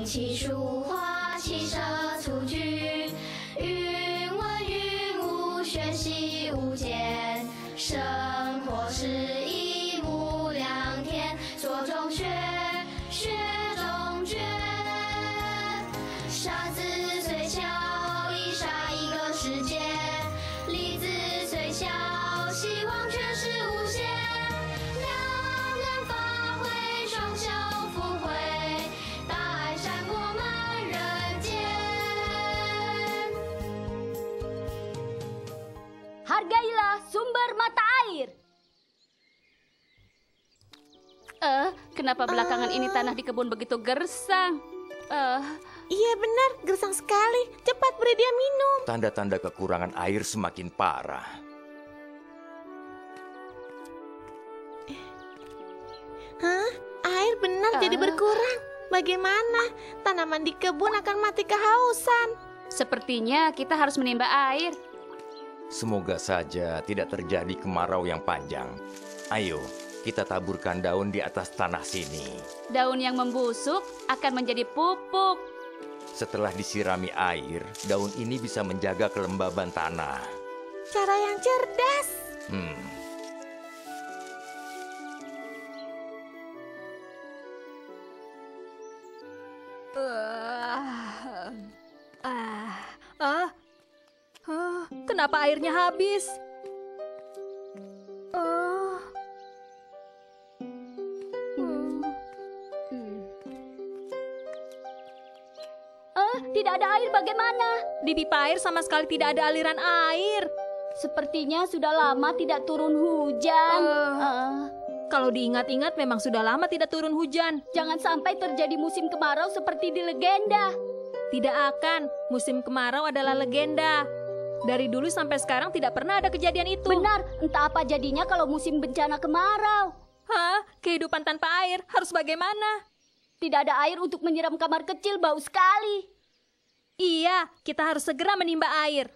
气书画，骑射蹴鞠，云文云武，学习无间。生活是一目两天，做中学，学中诀。沙子虽小，已杀一个世界；粒子虽小，希望却是无限。两岸发挥，双手抚慰，大爱闪过满人间。Hargailah sumber mata air. Kenapa belakangan ini tanah di kebun begitu gersang? Iya benar, gersang sekali. Cepat beri dia minum. Tanda-tanda kekurangan air semakin parah. Hah? Air benar jadi berkurang. Bagaimana? Tanaman di kebun akan mati kehausan. Sepertinya kita harus menimba air. Semoga saja tidak terjadi kemarau yang panjang. Ayo, kita taburkan daun di atas tanah sini. Daun yang membusuk akan menjadi pupuk. Setelah disirami air, daun ini bisa menjaga kelembaban tanah. Cara yang cerdas. Kenapa airnya habis? Tidak ada air bagaimana? Di pipa air sama sekali tidak ada aliran air. Sepertinya sudah lama tidak turun hujan. Kalau diingat-ingat memang sudah lama tidak turun hujan. Jangan sampai terjadi musim kemarau seperti di legenda. Tidak akan. Musim kemarau adalah legenda. Dari dulu sampai sekarang tidak pernah ada kejadian itu. Benar, entah apa jadinya kalau musim bencana kemarau. Hah? Kehidupan tanpa air harus bagaimana? Tidak ada air untuk menyiram kamar kecil, bau sekali. Iya, kita harus segera menimba air.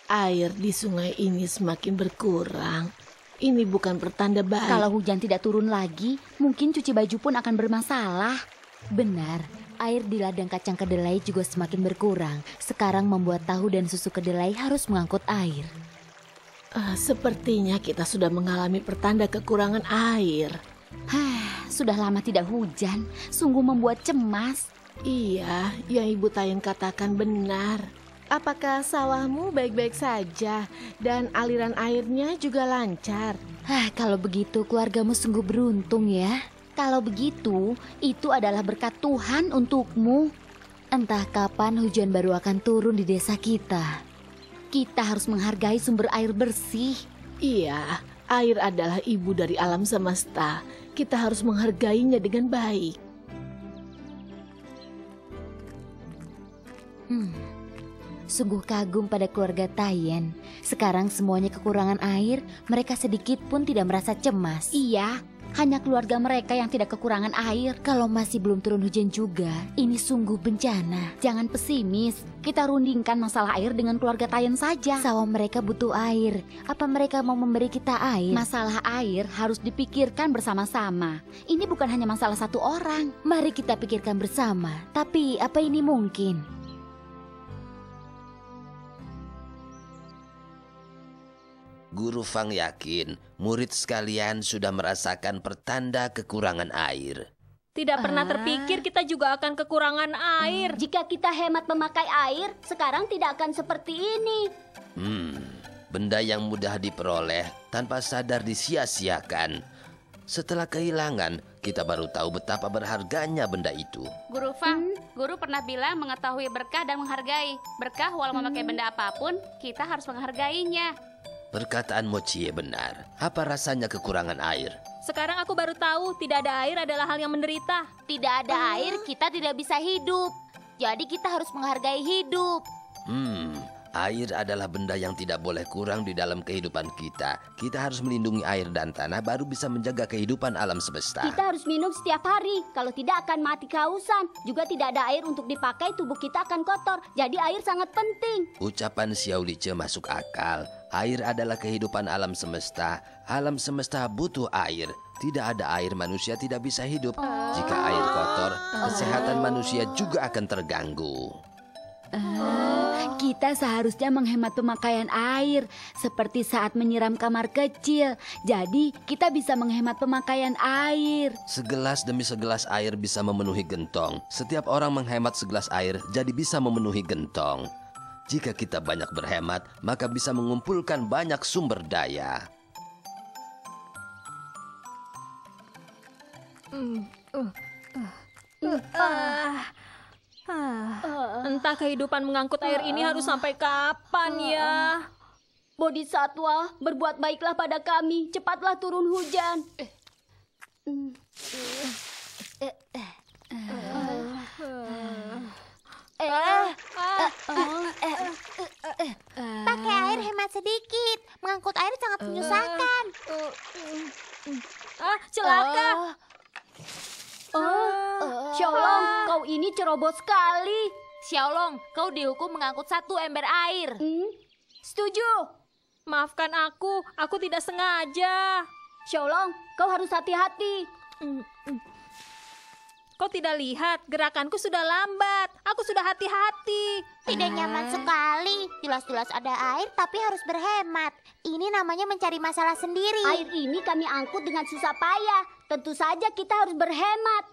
Air di sungai ini semakin berkurang. Ini bukan pertanda baik. Kalau hujan tidak turun lagi, mungkin cuci baju pun akan bermasalah. Benar, air di ladang kacang kedelai juga semakin berkurang. Sekarang membuat tahu dan susu kedelai harus mengangkut air. Sepertinya kita sudah mengalami pertanda kekurangan air. Sudah lama tidak hujan, sungguh membuat cemas. Iya, yang Ibu Tayen katakan benar. Apakah sawahmu baik-baik saja dan aliran airnya juga lancar? Kalau begitu keluargamu sungguh beruntung ya. Kalau begitu, itu adalah berkat Tuhan untukmu. Entah kapan hujan baru akan turun di desa kita. Kita harus menghargai sumber air bersih. Iya, air adalah ibu dari alam semesta. Kita harus menghargainya dengan baik. Sungguh kagum pada keluarga Tayen. Sekarang semuanya kekurangan air, mereka sedikit pun tidak merasa cemas. Iya, Hanya keluarga mereka yang tidak kekurangan air. Kalau masih belum turun hujan juga, ini sungguh bencana. Jangan pesimis, kita rundingkan masalah air dengan keluarga Tayen saja. Sawah mereka butuh air. Apa mereka mau memberi kita air? Masalah air harus dipikirkan bersama-sama. Ini bukan hanya masalah satu orang. Mari kita pikirkan bersama. Tapi apa ini mungkin? Guru Fang yakin murid sekalian sudah merasakan pertanda kekurangan air. Tidak pernah terpikir kita juga akan kekurangan air. Jika kita hemat memakai air, sekarang tidak akan seperti ini. Benda yang mudah diperoleh tanpa sadar disia-siakan. Setelah kehilangan, kita baru tahu betapa berharganya benda itu. Guru Fang, guru pernah bilang mengetahui berkah dan menghargai. Berkah walau memakai benda apapun, kita harus menghargainya. Perkataan Mochie benar. Apa rasanya kekurangan air? Sekarang aku baru tahu tidak ada air adalah hal yang menderita. Tidak ada air, kita tidak bisa hidup. Jadi kita harus menghargai hidup. Air adalah benda yang tidak boleh kurang di dalam kehidupan kita. Kita harus melindungi air dan tanah baru bisa menjaga kehidupan alam semesta. Kita harus minum setiap hari. Kalau tidak akan mati kehausan. Juga tidak ada air untuk dipakai, tubuh kita akan kotor. Jadi air sangat penting. Ucapan Xiao Lice masuk akal. Air adalah kehidupan alam semesta. Alam semesta butuh air. Tidak ada air, manusia tidak bisa hidup. Jika air kotor, kesehatan manusia juga akan terganggu. Kita seharusnya menghemat pemakaian air, seperti saat menyiram kamar kecil. Jadi kita bisa menghemat pemakaian air. Segelas demi segelas air bisa memenuhi gentong. Setiap orang menghemat segelas air, jadi bisa memenuhi gentong. Jika kita banyak berhemat, maka bisa mengumpulkan banyak sumber daya. Entah kehidupan mengangkut air ini harus sampai kapan ya? Bodhisatwa, berbuat baiklah pada kami. Cepatlah turun hujan. Pakai air hemat sedikit. Mengangkut air sangat menyusahkan. Celaka! Xiaolong, kau ini ceroboh sekali. Xiaolong, kau dihukum mengangkut 1 ember air. Setuju. Maafkan aku tidak sengaja. Xiaolong, kau harus hati-hati. Kau tidak lihat, gerakanku sudah lambat. Aku sudah hati-hati. Tidak nyaman sekali. Jelas-jelas ada air tapi harus berhemat. Ini namanya mencari masalah sendiri. Air ini kami angkut dengan susah payah. Tentu saja kita harus berhemat.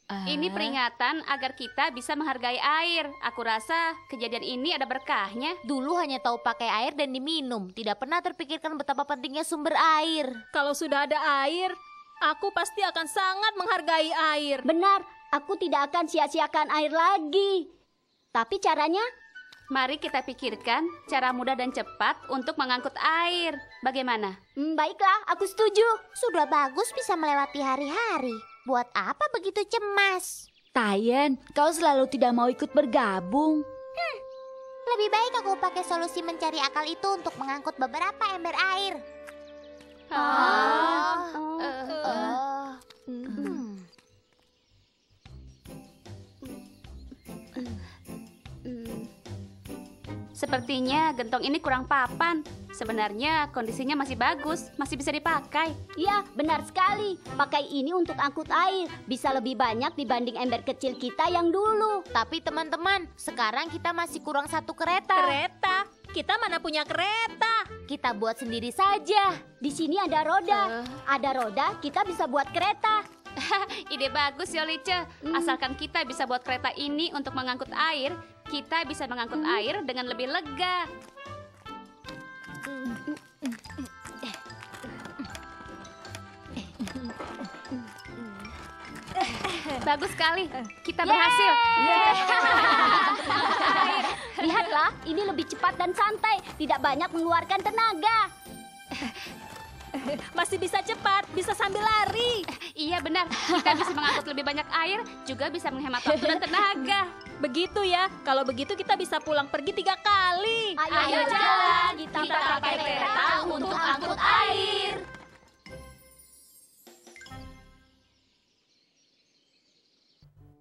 Ini peringatan agar kita bisa menghargai air. Aku rasa kejadian ini ada berkahnya. Dulu hanya tahu pakai air dan diminum. Tidak pernah terpikirkan betapa pentingnya sumber air. Kalau sudah ada air, aku pasti akan sangat menghargai air. Benar, aku tidak akan sia-siakan air lagi. Tapi caranya? Mari kita pikirkan cara mudah dan cepat untuk mengangkut air. Bagaimana? Baiklah, aku setuju. Sudah bagus bisa melewati hari-hari. Buat apa begitu cemas? Tayen, kau selalu tidak mau ikut bergabung. Lebih baik aku pakai solusi mencari akal itu untuk mengangkut beberapa ember air. Sepertinya gentong ini kurang papan. Sebenarnya kondisinya masih bagus, masih bisa dipakai. Ya, benar sekali. Pakai ini untuk angkut air. Bisa lebih banyak dibanding ember kecil kita yang dulu. Tapi teman-teman, sekarang kita masih kurang 1 kereta. Kereta? Kita mana punya kereta? Kita buat sendiri saja. Di sini ada roda. Ada roda, kita bisa buat kereta. Ide bagus ya, Lice. Asalkan kita bisa buat kereta ini untuk mengangkut air, kita bisa mengangkut air dengan lebih lega. Bagus sekali, kita berhasil. Lihatlah, ini lebih cepat dan santai. Tidak banyak mengeluarkan tenaga. Masih bisa cepat, bisa sambil lari. Iya benar, kita bisa mengangkut lebih banyak air, juga bisa menghemat waktu dan tenaga. Begitu ya, kalau begitu kita bisa pulang pergi 3 kali. Ayo jalan, kita pakai kereta untuk angkut air.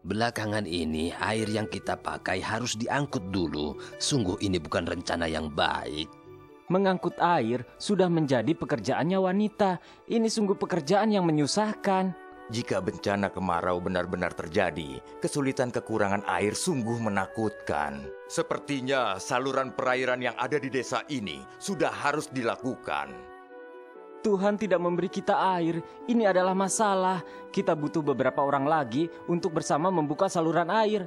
Belakangan ini, air yang kita pakai harus diangkut dulu. Sungguh ini bukan rencana yang baik. Mengangkut air sudah menjadi pekerjaannya wanita. Ini sungguh pekerjaan yang menyusahkan. Jika bencana kemarau benar-benar terjadi, kesulitan kekurangan air sungguh menakutkan. Sepertinya saluran perairan yang ada di desa ini sudah harus dilakukan. Tuhan tidak memberi kita air. Ini adalah masalah. Kita butuh beberapa orang lagi untuk bersama membuka saluran air.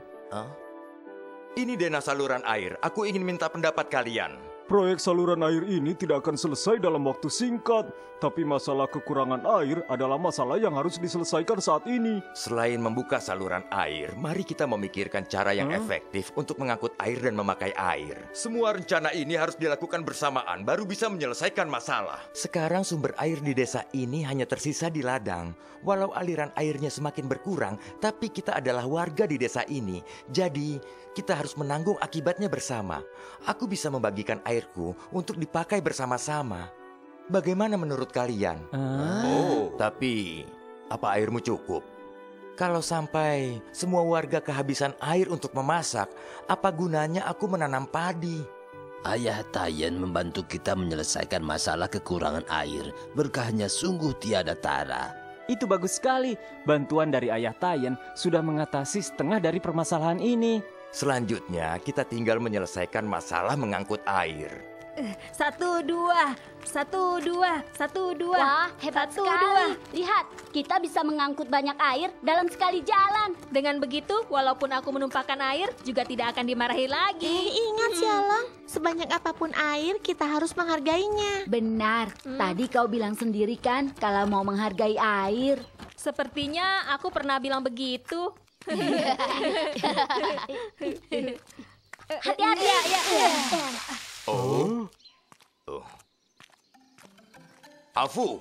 Ini Dena saluran air. Aku ingin minta pendapat kalian. Proyek saluran air ini tidak akan selesai dalam waktu singkat. Tapi masalah kekurangan air adalah masalah yang harus diselesaikan saat ini. Selain membuka saluran air, mari kita memikirkan cara yang efektif untuk mengangkut air dan memakai air. Semua rencana ini harus dilakukan bersamaan baru bisa menyelesaikan masalah. Sekarang sumber air di desa ini hanya tersisa di ladang. Walau aliran airnya semakin berkurang, tapi kita adalah warga di desa ini. Jadi, kita harus menanggung akibatnya bersama. Aku bisa membagikan airku untuk dipakai bersama-sama. Bagaimana menurut kalian? Oh, tapi apa airmu cukup? Kalau sampai semua warga kehabisan air untuk memasak, apa gunanya aku menanam padi? Ayah Tayen membantu kita menyelesaikan masalah kekurangan air. Berkahnya sungguh tiada tara. Itu bagus sekali. Bantuan dari Ayah Tayen sudah mengatasi setengah dari permasalahan ini. Selanjutnya, kita tinggal menyelesaikan masalah mengangkut air. 1, 2, 1, 2, 1, 2. Wah, hebat sekali. Lihat, kita bisa mengangkut banyak air dalam sekali jalan. Dengan begitu, walaupun aku menumpahkan air, juga tidak akan dimarahi lagi. Ingat Xiaolong, sebanyak apapun air kita harus menghargainya. Benar, tadi kau bilang sendiri kan kalau mau menghargai air. Sepertinya aku pernah bilang begitu. Hati-hati ya. Oh. Afu,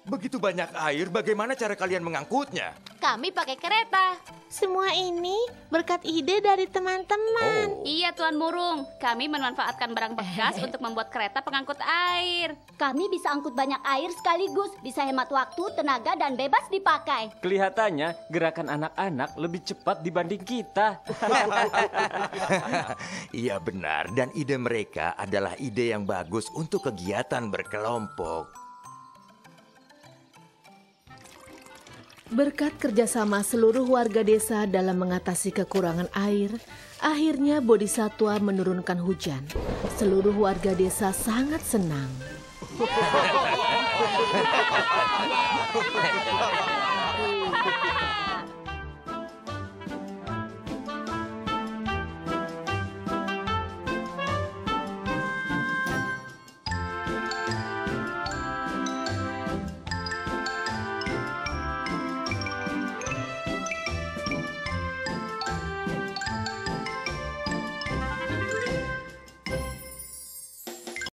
begitu banyak air, bagaimana cara kalian mengangkutnya? Kami pakai kereta. Semua ini berkat ide dari teman-teman. Iya, Tuan Murung. Kami memanfaatkan barang bekas untuk membuat kereta pengangkut air. Kami bisa angkut banyak air sekaligus, bisa hemat waktu, tenaga, dan bebas dipakai. Kelihatannya gerakan anak-anak lebih cepat dibanding kita. Iya benar, dan ide mereka adalah ide yang bagus untuk kegiatan berkelompok. Berkat kerjasama seluruh warga desa dalam mengatasi kekurangan air, akhirnya Bodhisatwa menurunkan hujan. Seluruh warga desa sangat senang.